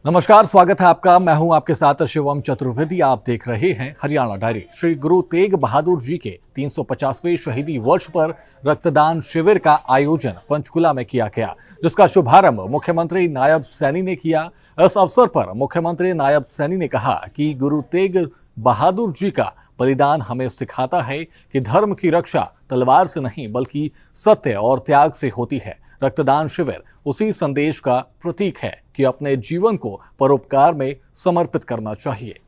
नमस्कार, स्वागत है आपका। मैं हूं आपके साथ शिवम चतुर्वेदी। आप देख रहे हैं हरियाणा डायरी। श्री गुरु तेग बहादुर जी के 350वें शहीदी वर्ष पर रक्तदान शिविर का आयोजन पंचकुला में किया गया, जिसका शुभारंभ मुख्यमंत्री नायब सैनी ने किया। इस अवसर पर मुख्यमंत्री नायब सैनी ने कहा कि गुरु तेग बहादुर जी का बलिदान हमें सिखाता है कि धर्म की रक्षा तलवार से नहीं बल्कि सत्य और त्याग से होती है। रक्तदान शिविर उसी संदेश का प्रतीक है कि अपने जीवन को परोपकार में समर्पित करना चाहिए।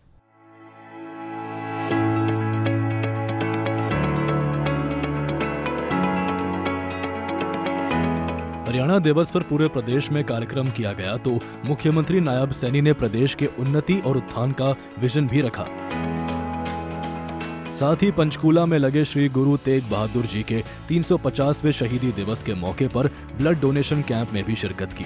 हरियाणा दिवस पर पूरे प्रदेश में कार्यक्रम किया गया तो मुख्यमंत्री नायब सैनी ने प्रदेश के उन्नति और उत्थान का विजन भी रखा। साथ ही पंचकूला में लगे श्री गुरु तेग बहादुर जी के 350वें शहीदी दिवस के मौके पर ब्लड डोनेशन कैंप में भी शिरकत की।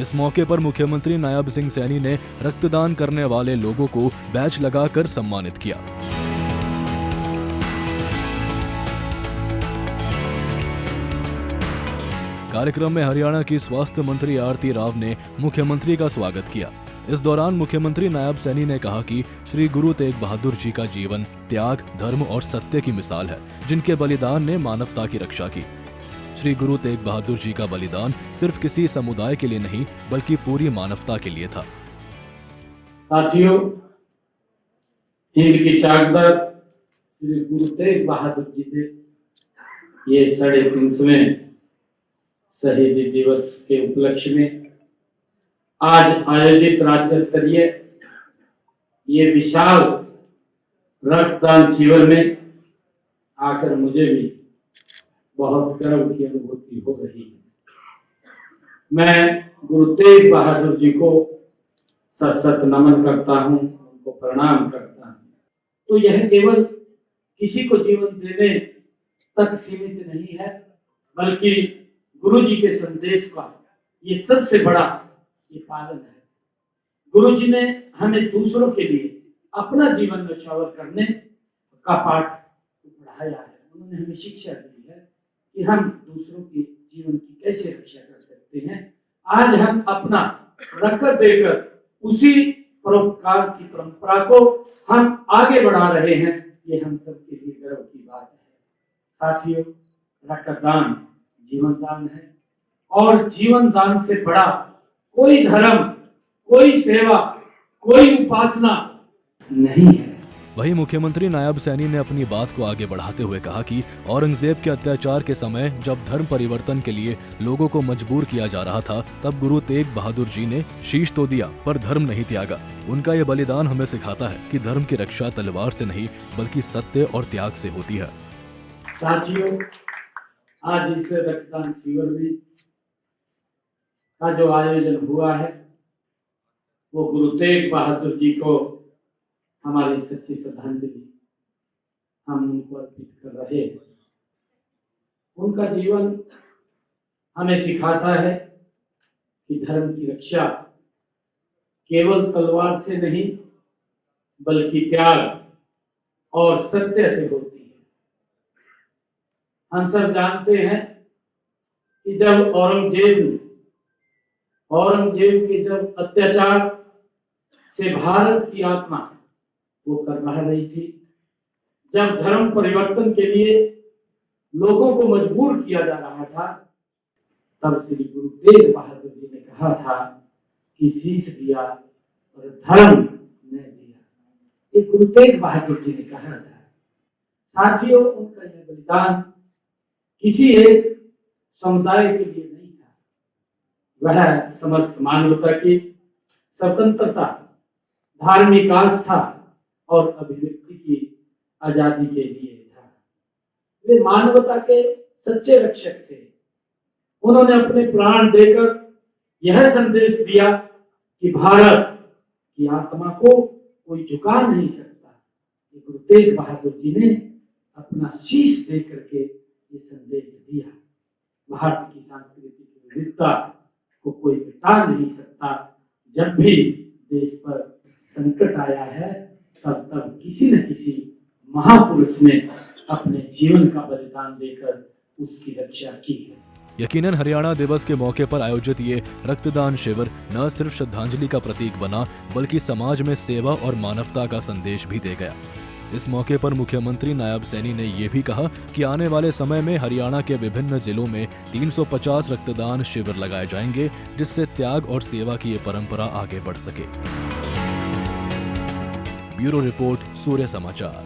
इस मौके पर मुख्यमंत्री नायब सिंह सैनी ने रक्तदान करने वाले लोगों को बैच लगाकर सम्मानित किया। कार्यक्रम में हरियाणा की स्वास्थ्य मंत्री आरती राव ने मुख्यमंत्री का स्वागत किया। इस दौरान मुख्यमंत्री नायब सैनी ने कहा कि श्री गुरु तेग बहादुर जी का जीवन त्याग, धर्म और सत्य की मिसाल है, जिनके बलिदान ने मानवता की रक्षा की। श्री गुरु तेग बहादुर जी का बलिदान सिर्फ किसी समुदाय के लिए नहीं बल्कि पूरी मानवता के लिए था। साथियों, हिंद की चाकदर श्री गुरु तेग बहादुर जी के ये 350वें शहीदी दिवस के उपलक्ष्य में आज आयोजित राज्य स्तरीय ये विशाल रक्तदान शिविर में आकर मुझे भी बहुत गर्व की अनुभूति हो रही है। मैं गुरु तेग बहादुर जी को सत सत नमन करता हूं, उनको प्रणाम करता हूं। तो यह केवल किसी को जीवन देने तक सीमित नहीं है, बल्कि गुरु जी के संदेश का ये सबसे बड़ा ये पालन है। गुरु जी ने हमें दूसरों के लिए अपना जीवन न्यौछावर करने का पाठ पढ़ाया है। उन्होंने हमें शिक्षा दी है कि हम दूसरों के जीवन की कैसे रक्षा कर सकते हैं। आज हम अपना रक्त देकर उसी परोपकार की परंपरा को हम आगे बढ़ा रहे हैं। ये हम सबके लिए गर्व की बात है। साथियों, रक्तदान जीवन दान है और जीवन दान से बड़ा कोई धर्म, कोई सेवा, कोई उपासना नहीं है। वहीं मुख्यमंत्री नायब सैनी ने अपनी बात को आगे बढ़ाते हुए कहा कि औरंगजेब के अत्याचार के समय जब धर्म परिवर्तन के लिए लोगों को मजबूर किया जा रहा था, तब गुरु तेग बहादुर जी ने शीश तो दिया पर धर्म नहीं त्यागा। उनका ये बलिदान हमें सिखाता है कि धर्म की रक्षा तलवार से नहीं बल्कि सत्य और त्याग से होती है। साथियों, आज इस रक्तदान शिविर में का जो आयोजन हुआ है वो गुरु तेग बहादुर जी को हमारी सच्ची श्रद्धांजलि हम उनको अर्पित कर रहे हैं। उनका जीवन हमें सिखाता है कि धर्म की रक्षा केवल तलवार से नहीं बल्कि त्याग और सत्य से होती है। हम सब जानते हैं कि जब औरंगजेब के जब अत्याचार से भारत की आत्मा वो कर रही थी, जब धर्म परिवर्तन के लिए लोगों को मजबूर किया जा रहा था, तब श्री गुरु तेग बहादुर जी ने कहा था कि शीश दिया और धर्म ने दिया। ये गुरु तेग बहादुर जी ने कहा था। साथियों, उनका यह बलिदान किसी एक समुदाय के लिए नहीं था, वह समस्त मानवता की स्वतंत्रता, धार्मिक आस्था और अभिव्यक्ति की आजादी के लिए था। वे मानवता के सच्चे रक्षक थे। उन्होंने अपने प्राण देकर यह संदेश दिया कि भारत की आत्मा को कोई झुका नहीं सकता। गुरु तेग बहादुर जी ने अपना शीश दे करके ये संदेश दिया। भारत की सांस्कृतिक विविधता को कोई मिटा नहीं सकता। जब भी देश पर संकट आया है, तब किसी न किसी महापुरुष ने अपने जीवन का बलिदान देकर उसकी रक्षा की है। यकीनन हरियाणा दिवस के मौके पर आयोजित ये रक्तदान शिविर न सिर्फ श्रद्धांजलि का प्रतीक बना, बल्कि समाज में सेवा और मानवता का संदेश भी दे गया। इस मौके पर मुख्यमंत्री नायब सैनी ने ये भी कहा कि आने वाले समय में हरियाणा के विभिन्न जिलों में 350 रक्तदान शिविर लगाए जाएंगे, जिससे त्याग और सेवा की ये परंपरा आगे बढ़ सके। ब्यूरो रिपोर्ट, सूर्य समाचार।